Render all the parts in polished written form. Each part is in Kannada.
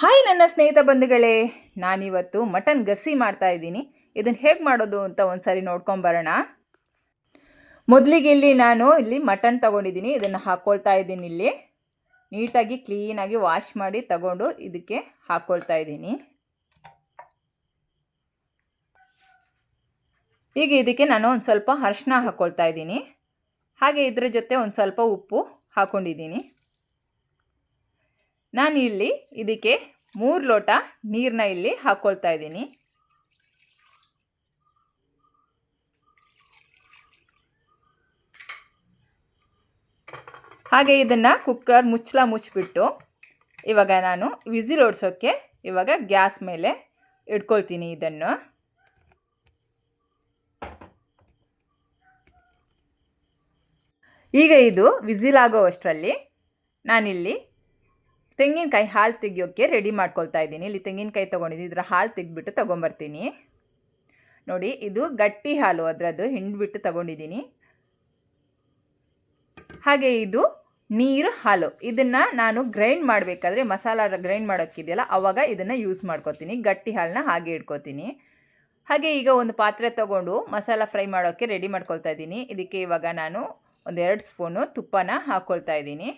ಹಾಯ್ ನನ್ನ ಸ್ನೇಹಿತ ಬಂಧುಗಳೇ, ನಾನಿವತ್ತು ಮಟನ್ ಗಸಿ ಮಾಡ್ತಾ ಇದ್ದೀನಿ. ಇದನ್ನು ಹೇಗೆ ಮಾಡೋದು ಅಂತ ಒಂದ್ಸರಿ ನೋಡ್ಕೊಂಬರೋಣ. ಮೊದಲಿಗೆ ನಾನು ಇಲ್ಲಿ ಮಟನ್ ತಗೊಂಡಿದ್ದೀನಿ. ಇದನ್ನು ಹಾಕ್ಕೊಳ್ತಾ ಇದ್ದೀನಿ. ಇಲ್ಲಿ ನೀಟಾಗಿ ಕ್ಲೀನಾಗಿ ವಾಶ್ ಮಾಡಿ ತಗೊಂಡು ಇದಕ್ಕೆ ಹಾಕ್ಕೊಳ್ತಾ ಇದ್ದೀನಿ. ಈಗ ಇದಕ್ಕೆ ನಾನು ಒಂದು ಸ್ವಲ್ಪ ಅರಿಶಿನ ಹಾಕ್ಕೊಳ್ತಾ ಇದ್ದೀನಿ. ಹಾಗೆ ಇದ್ರ ಜೊತೆ ಒಂದು ಸ್ವಲ್ಪ ಉಪ್ಪು ಹಾಕ್ಕೊಂಡಿದ್ದೀನಿ. ನಾನು ಇಲ್ಲಿ ಇದಕ್ಕೆ 3 ಲೋಟ ನೀರನ್ನ ಇಲ್ಲಿ ಹಾಕ್ಕೊಳ್ತಾ ಇದ್ದೀನಿ. ಹಾಗೆ ಇದನ್ನು ಕುಕ್ಕರ್ ಮುಚ್ಚಿಬಿಟ್ಟು ಇವಾಗ ನಾನು ವಿಸಿಲ್ ಓಡಿಸೋಕ್ಕೆ ಇವಾಗ ಗ್ಯಾಸ್ ಮೇಲೆ ಇಟ್ಕೊಳ್ತೀನಿ. ಇದನ್ನು ಈಗ ಇದು ವಿಸಿಲ್ ಆಗೋ ಅಷ್ಟರಲ್ಲಿ ನಾನಿಲ್ಲಿ ತೆಂಗಿನಕಾಯಿ ಹಾಲು ತೆಗಿಯೋಕ್ಕೆ ರೆಡಿ ಮಾಡ್ಕೊಳ್ತಾ ಇದ್ದೀನಿ. ಇಲ್ಲಿ ತೆಂಗಿನಕಾಯಿ ತೊಗೊಂಡಿದ್ದೀನಿ. ಇದರ ಹಾಲು ತೆಗೆದ್ಬಿಟ್ಟು ತೊಗೊಂಬರ್ತೀನಿ. ನೋಡಿ, ಇದು ಗಟ್ಟಿ ಹಾಲು, ಅದರದ್ದು ಹಿಂಡ್ಬಿಟ್ಟು ತೊಗೊಂಡಿದ್ದೀನಿ. ಹಾಗೆ ಇದು ನೀರು ಹಾಲು. ಇದನ್ನು ನಾನು ಗ್ರೈಂಡ್ ಮಾಡಬೇಕಾದ್ರೆ ಮಸಾಲ ಗ್ರೈಂಡ್ ಮಾಡೋಕ್ಕಿದೆಯಲ್ಲ ಆವಾಗ ಇದನ್ನು ಯೂಸ್ ಮಾಡ್ಕೊತೀನಿ. ಗಟ್ಟಿ ಹಾಲನ್ನ ಹಾಗೆ ಇಟ್ಕೊತೀನಿ. ಹಾಗೆ ಈಗ ಒಂದು ಪಾತ್ರೆ ತೊಗೊಂಡು ಮಸಾಲ ಫ್ರೈ ಮಾಡೋಕ್ಕೆ ರೆಡಿ ಮಾಡ್ಕೊಳ್ತಾ ಇದ್ದೀನಿ. ಇದಕ್ಕೆ ಇವಾಗ ನಾನು 1-2 ಸ್ಪೂನು ತುಪ್ಪನ ಹಾಕ್ಕೊಳ್ತಾ ಇದ್ದೀನಿ.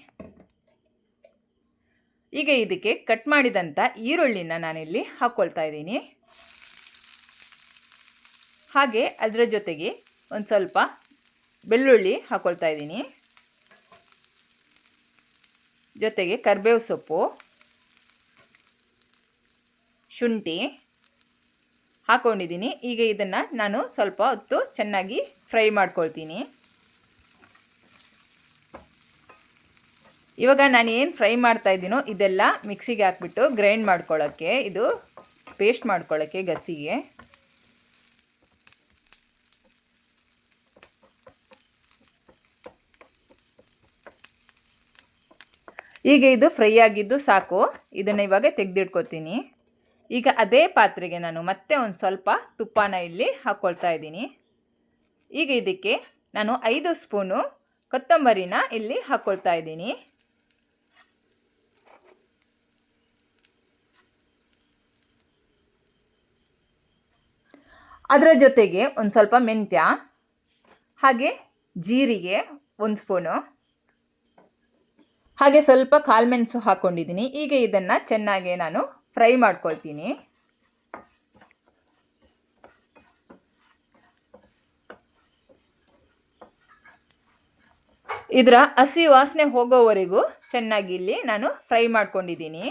ಈಗ ಇದಕ್ಕೆ ಕಟ್ ಮಾಡಿದಂಥ ಈರುಳ್ಳಿನ ನಾನಿಲ್ಲಿ ಹಾಕ್ಕೊಳ್ತಾ ಇದ್ದೀನಿ. ಹಾಗೆ ಅದರ ಜೊತೆಗೆ ಒಂದು ಸ್ವಲ್ಪ ಬೆಳ್ಳುಳ್ಳಿ ಹಾಕ್ಕೊಳ್ತಾ ಇದ್ದೀನಿ. ಜೊತೆಗೆ ಕರಿಬೇವು ಸೊಪ್ಪು, ಶುಂಠಿ ಹಾಕ್ಕೊಂಡಿದ್ದೀನಿ. ಈಗ ಇದನ್ನು ನಾನು ಸ್ವಲ್ಪ ಹೊತ್ತು ಚೆನ್ನಾಗಿ ಫ್ರೈ ಮಾಡ್ಕೊಳ್ತೀನಿ. ಇವಾಗ ನಾನು ಏನು ಫ್ರೈ ಮಾಡ್ತಾ ಇದ್ದೀನೋ ಇದೆಲ್ಲ ಮಿಕ್ಸಿಗೆ ಹಾಕ್ಬಿಟ್ಟು ಗ್ರೈಂಡ್ ಮಾಡ್ಕೊಳ್ಳೋಕ್ಕೆ, ಇದು ಪೇಸ್ಟ್ ಮಾಡ್ಕೊಳ್ಳೋಕ್ಕೆ ಗಸಿಗೆ. ಈಗ ಇದು ಫ್ರೈ ಆಗಿದ್ದು ಸಾಕು. ಇದನ್ನು ಇವಾಗ ತೆಗೆದಿಟ್ಕೊತೀನಿ. ಈಗ ಅದೇ ಪಾತ್ರೆಗೆ ನಾನು ಮತ್ತೆ ಒಂದು ಸ್ವಲ್ಪ ತುಪ್ಪನ ಇಲ್ಲಿ ಹಾಕ್ಕೊಳ್ತಾ ಇದ್ದೀನಿ. ಈಗ ಇದಕ್ಕೆ ನಾನು 5 ಸ್ಪೂನು ಕೊತ್ತಂಬರಿನ ಇಲ್ಲಿ ಹಾಕ್ಕೊಳ್ತಾ ಇದ್ದೀನಿ. ಅದರ ಜೊತೆಗೆ ಒಂದು ಸ್ವಲ್ಪ ಮೆಂತ್ಯ, ಹಾಗೆ ಜೀರಿಗೆ 1 ಸ್ಪೂನು, ಹಾಗೆ ಸ್ವಲ್ಪ ಕಾಳುಮೆಣಸು ಹಾಕ್ಕೊಂಡಿದ್ದೀನಿ. ಈಗ ಇದನ್ನು ಚೆನ್ನಾಗಿ ನಾನು ಫ್ರೈ ಮಾಡ್ಕೊಳ್ತೀನಿ. ಇದರ ಹಸಿ ವಾಸನೆ ಹೋಗೋವರೆಗೂ ಚೆನ್ನಾಗಿ ಇಲ್ಲಿ ನಾನು ಫ್ರೈ ಮಾಡ್ಕೊಂಡಿದ್ದೀನಿ.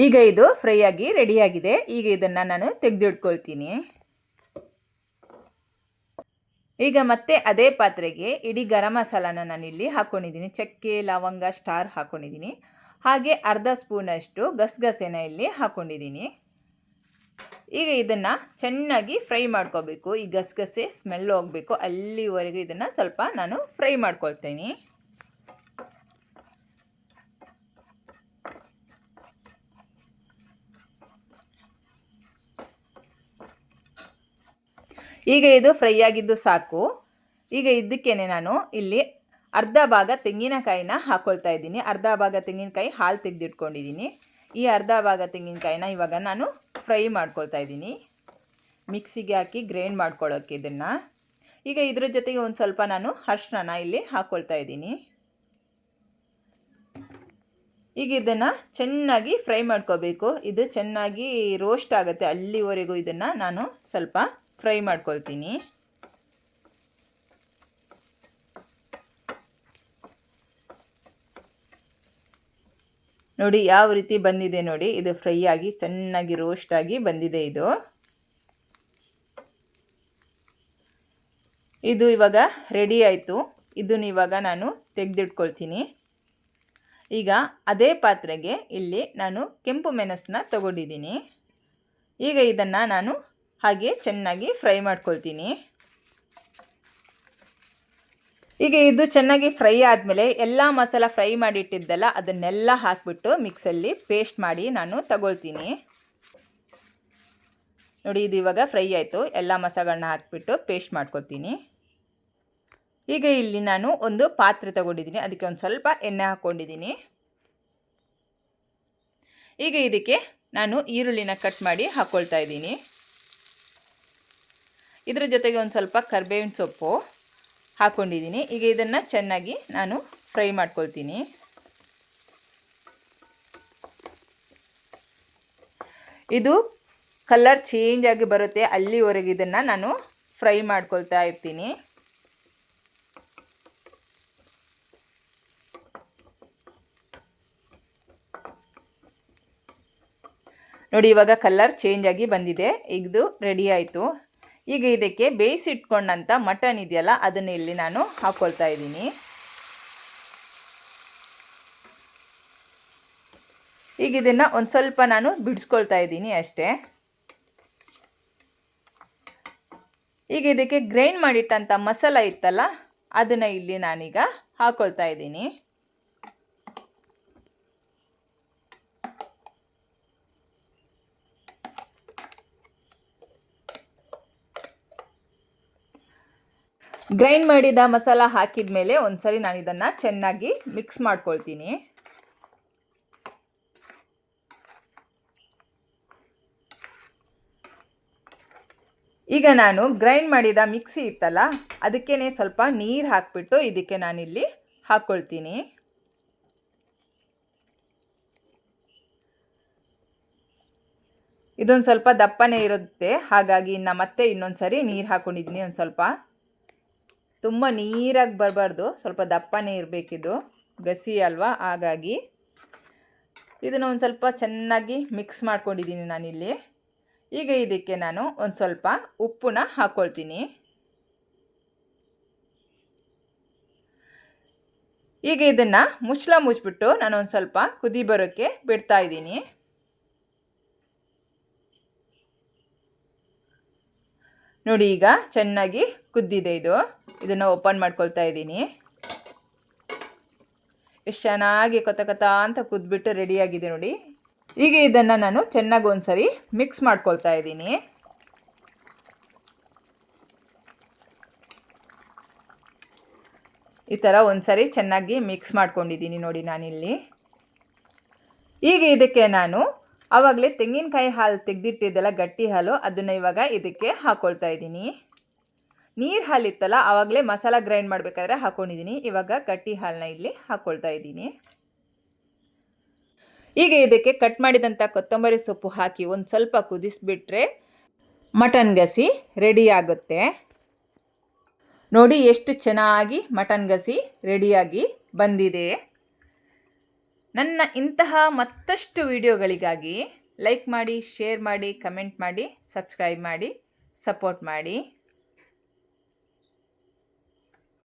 ಈಗ ಇದು ಫ್ರೈ ಆಗಿ ರೆಡಿಯಾಗಿದೆ. ಈಗ ಇದನ್ನು ನಾನು ತೆಗೆದಿಟ್ಕೊಳ್ತೀನಿ. ಈಗ ಮತ್ತೆ ಅದೇ ಪಾತ್ರೆಗೆ ಇಡೀ ಗರಂ ಮಸಾಲಾನ ನಾನಿಲ್ಲಿ ಹಾಕ್ಕೊಂಡಿದ್ದೀನಿ. ಚಕ್ಕೆ, ಲವಂಗ, ಸ್ಟಾರ್ ಹಾಕ್ಕೊಂಡಿದ್ದೀನಿ. ಹಾಗೆ ಅರ್ಧ ಸ್ಪೂನಷ್ಟು ಗಸಗಸೆನ ಇಲ್ಲಿ ಹಾಕ್ಕೊಂಡಿದ್ದೀನಿ. ಈಗ ಇದನ್ನು ಚೆನ್ನಾಗಿ ಫ್ರೈ ಮಾಡ್ಕೋಬೇಕು. ಈ ಗಸಗಸೆ ಸ್ಮೆಲ್ ಹೋಗಬೇಕು, ಅಲ್ಲಿವರೆಗೂ ಇದನ್ನು ಸ್ವಲ್ಪ ನಾನು ಫ್ರೈ ಮಾಡ್ಕೊಳ್ತೀನಿ. ಈಗ ಇದು ಫ್ರೈ ಆಗಿದ್ದು ಸಾಕು. ಈಗ ಇದಕ್ಕೇನೆ ನಾನು ಇಲ್ಲಿ ಅರ್ಧ ಭಾಗ ತೆಂಗಿನಕಾಯಿನ ಹಾಕ್ಕೊಳ್ತಾ ಇದ್ದೀನಿ. ಅರ್ಧ ಭಾಗ ತೆಂಗಿನಕಾಯಿ ಹಾಲು ತೆಗೆದಿಟ್ಕೊಂಡಿದ್ದೀನಿ. ಈ ಅರ್ಧ ಭಾಗ ತೆಂಗಿನಕಾಯಿನ ಇವಾಗ ನಾನು ಫ್ರೈ ಮಾಡ್ಕೊಳ್ತಾ ಇದ್ದೀನಿ, ಮಿಕ್ಸಿಗೆ ಹಾಕಿ ಗ್ರೈಂಡ್ ಮಾಡ್ಕೊಳ್ಳೋಕ್ಕೆ ಇದನ್ನು. ಈಗ ಇದ್ರ ಜೊತೆಗೆ ಒಂದು ಸ್ವಲ್ಪ ನಾನು ಅರಿಶಿನ ಇಲ್ಲಿ ಹಾಕ್ಕೊಳ್ತಾ ಇದ್ದೀನಿ. ಈಗ ಇದನ್ನು ಚೆನ್ನಾಗಿ ಫ್ರೈ ಮಾಡ್ಕೋಬೇಕು. ಇದು ಚೆನ್ನಾಗಿ ರೋಸ್ಟ್ ಆಗುತ್ತೆ, ಅಲ್ಲಿವರೆಗೂ ಇದನ್ನು ನಾನು ಸ್ವಲ್ಪ ಫ್ರೈ ಮಾಡ್ಕೊಳ್ತೀನಿ. ನೋಡಿ ಯಾವ ರೀತಿ ಬಂದಿದೆ ನೋಡಿ. ಇದು ಫ್ರೈ ಆಗಿ ಚೆನ್ನಾಗಿ ರೋಸ್ಟ್ ಆಗಿ ಬಂದಿದೆ. ಇದು ಇವಾಗ ರೆಡಿ ಆಯಿತು. ಇದನ್ನು ಇವಾಗ ನಾನು ತೆಗೆದಿಟ್ಕೊಳ್ತೀನಿ. ಈಗ ಅದೇ ಪಾತ್ರೆಗೆ ಇಲ್ಲಿ ನಾನು ಕೆಂಪು ಮೆಣಸನ್ನ ತಗೊಂಡಿದ್ದೀನಿ. ಈಗ ಇದನ್ನು ನಾನು ಹಾಗೆ ಚೆನ್ನಾಗಿ ಫ್ರೈ ಮಾಡ್ಕೊಳ್ತೀನಿ. ಈಗ ಇದು ಚೆನ್ನಾಗಿ ಫ್ರೈ ಆದಮೇಲೆ ಎಲ್ಲ ಮಸಾಲ ಫ್ರೈ ಮಾಡಿಟ್ಟಿದ್ದಲ್ಲ ಅದನ್ನೆಲ್ಲ ಹಾಕಿಬಿಟ್ಟು ಮಿಕ್ಸಲ್ಲಿ ಪೇಸ್ಟ್ ಮಾಡಿ ನಾನು ತಗೊಳ್ತೀನಿ. ನೋಡಿ ಇದು ಇವಾಗ ಫ್ರೈ ಆಯಿತು. ಎಲ್ಲ ಮಸಾಲೆಗಳನ್ನ ಹಾಕಿಬಿಟ್ಟು ಪೇಸ್ಟ್ ಮಾಡ್ಕೊತೀನಿ. ಈಗ ಇಲ್ಲಿ ನಾನು ಒಂದು ಪಾತ್ರೆ ತಗೊಂಡಿದ್ದೀನಿ, ಅದಕ್ಕೆ ಒಂದು ಸ್ವಲ್ಪ ಎಣ್ಣೆ ಹಾಕ್ಕೊಂಡಿದ್ದೀನಿ. ಈಗ ಇದಕ್ಕೆ ನಾನು ಈರುಳ್ಳಿನ ಕಟ್ ಮಾಡಿ ಹಾಕ್ಕೊಳ್ತಾ ಇದ್ದೀನಿ. ಇದರ ಜೊತೆಗೆ ಒಂದು ಸ್ವಲ್ಪ ಕರಿಬೇವಿನ ಸೊಪ್ಪು ಹಾಕ್ಕೊಂಡಿದ್ದೀನಿ. ಈಗ ಇದನ್ನು ಚೆನ್ನಾಗಿ ನಾನು ಫ್ರೈ ಮಾಡ್ಕೊಳ್ತೀನಿ. ಇದು ಕಲರ್ ಚೇಂಜ್ ಆಗಿ ಬರುತ್ತೆ, ಅಲ್ಲಿವರೆಗೆ ಇದನ್ನು ನಾನು ಫ್ರೈ ಮಾಡ್ಕೊಳ್ತಾ ಇರ್ತೀನಿ. ನೋಡಿ ಇವಾಗ ಕಲರ್ ಚೇಂಜ್ ಆಗಿ ಬಂದಿದೆ. ಇದು ರೆಡಿ ಆಯಿತು. ಈಗ ಇದಕ್ಕೆ ಬೇಯಿಸಿಟ್ಕೊಂಡಂಥ ಮಟನ್ ಇದೆಯಲ್ಲ ಅದನ್ನು ಇಲ್ಲಿ ನಾನು ಹಾಕ್ಕೊಳ್ತಾ ಇದ್ದೀನಿ. ಈಗ ಇದನ್ನು ಒಂದು ಸ್ವಲ್ಪ ನಾನು ಬಿಡಿಸ್ಕೊಳ್ತಾ ಇದ್ದೀನಿ ಅಷ್ಟೇ. ಈಗ ಇದಕ್ಕೆ ಗ್ರೈಂಡ್ ಮಾಡಿಟ್ಟಂಥ ಮಸಾಲ ಇತ್ತಲ್ಲ ಅದನ್ನು ಇಲ್ಲಿ ನಾನೀಗ ಹಾಕ್ಕೊಳ್ತಾ ಇದ್ದೀನಿ. ಗ್ರೈಂಡ್ ಮಾಡಿದ ಮಸಾಲ ಹಾಕಿದ ಮೇಲೆ ಒಂದ್ಸರಿ ನಾನು ಇದನ್ನು ಚೆನ್ನಾಗಿ ಮಿಕ್ಸ್ ಮಾಡ್ಕೊಳ್ತೀನಿ. ಈಗ ನಾನು ಗ್ರೈಂಡ್ ಮಾಡಿದ ಮಿಕ್ಸಿ ಇತ್ತಲ್ಲ ಅದಕ್ಕೇ ಸ್ವಲ್ಪ ನೀರು ಹಾಕಿಬಿಟ್ಟು ಇದಕ್ಕೆ ನಾನಿಲ್ಲಿ ಹಾಕ್ಕೊಳ್ತೀನಿ. ಇದೊಂದು ಸ್ವಲ್ಪ ದಪ್ಪನೇ ಇರುತ್ತೆ, ಹಾಗಾಗಿ ಮತ್ತೆ ಇನ್ನೊಂದು ಸರಿ ನೀರು ಹಾಕ್ಕೊಂಡಿದ್ದೀನಿ. ಒಂದು ಸ್ವಲ್ಪ ತುಂಬ ನೀರಾಗಿ ಬರಬಾರ್ದು, ಸ್ವಲ್ಪ ದಪ್ಪನೇ ಇರಬೇಕಿದು, ಗಸಿ ಅಲ್ವಾ, ಹಾಗಾಗಿ ಇದನ್ನು ಒಂದು ಸ್ವಲ್ಪ ಚೆನ್ನಾಗಿ ಮಿಕ್ಸ್ ಮಾಡ್ಕೊಂಡಿದ್ದೀನಿ ನಾನಿಲ್ಲಿ. ಈಗ ಇದಕ್ಕೆ ನಾನು ಒಂದು ಸ್ವಲ್ಪ ಉಪ್ಪನ್ನ ಹಾಕ್ಕೊಳ್ತೀನಿ. ಈಗ ಇದನ್ನು ಮುಚ್ಚಿಬಿಟ್ಟು ನಾನು ಒಂದು ಸ್ವಲ್ಪ ಕುದಿ ಬರೋಕ್ಕೆ ಬಿಡ್ತಾ ಇದ್ದೀನಿ. ನೋಡಿ ಈಗ ಚೆನ್ನಾಗಿ ಕುದ್ದಿದೆ ಇದು. ಇದನ್ನು ಓಪನ್ ಮಾಡ್ಕೊಳ್ತಾ ಇದ್ದೀನಿ. ಎಷ್ಟು ಚೆನ್ನಾಗಿ ಕೊತ ಅಂತ ಕುದ್ಬಿಟ್ಟು ರೆಡಿಯಾಗಿದೆ ನೋಡಿ. ಈಗ ಇದನ್ನು ನಾನು ಚೆನ್ನಾಗಿ ಒಂದ್ಸರಿ ಮಿಕ್ಸ್ ಮಾಡ್ಕೊಳ್ತಾ ಇದ್ದೀನಿ. ಈ ಥರ ಒಂದ್ಸರಿ ಚೆನ್ನಾಗಿ ಮಿಕ್ಸ್ ಮಾಡ್ಕೊಂಡಿದ್ದೀನಿ ನೋಡಿ ನಾನಿಲ್ಲಿ. ಈಗ ಇದಕ್ಕೆ ನಾನು ಆವಾಗಲೇ ತೆಂಗಿನಕಾಯಿ ಹಾಲು ತೆಗೆದಿಟ್ಟಿದ್ದೆಲ್ಲ ಗಟ್ಟಿ ಹಾಲು, ಅದನ್ನು ಇವಾಗ ಇದಕ್ಕೆ ಹಾಕ್ಕೊಳ್ತಾ ಇದ್ದೀನಿ. ನೀರು ಹಾಲಿತ್ತಲ್ಲ ಆವಾಗಲೇ ಮಸಾಲ ಗ್ರೈಂಡ್ ಮಾಡಬೇಕಾದ್ರೆ ಹಾಕ್ಕೊಂಡಿದ್ದೀನಿ. ಇವಾಗ ಗಟ್ಟಿ ಹಾಲನ್ನ ಇಲ್ಲಿ ಹಾಕ್ಕೊಳ್ತಾ ಇದ್ದೀನಿ. ಈಗ ಇದಕ್ಕೆ ಕಟ್ ಮಾಡಿದಂಥ ಕೊತ್ತಂಬರಿ ಸೊಪ್ಪು ಹಾಕಿ ಒಂದು ಸ್ವಲ್ಪ ಕುದಿಸ್ಬಿಟ್ರೆ ಮಟನ್ ಗಸಿ ರೆಡಿ ಆಗುತ್ತೆ. ನೋಡಿ ಎಷ್ಟು ಚೆನ್ನಾಗಿ ಮಟನ್ ಗಸಿ ರೆಡಿಯಾಗಿ ಬಂದಿದೆ. ನನ್ನ ಇಂತಹ ಮತ್ತಷ್ಟು ವಿಡಿಯೋಗಳಿಗಾಗಿ ಲೈಕ್ ಮಾಡಿ, ಶೇರ್ ಮಾಡಿ, ಕಮೆಂಟ್ ಮಾಡಿ, ಸಬ್ಸ್ಕ್ರೈಬ್ ಮಾಡಿ, ಸಪೋರ್ಟ್ ಮಾಡಿ.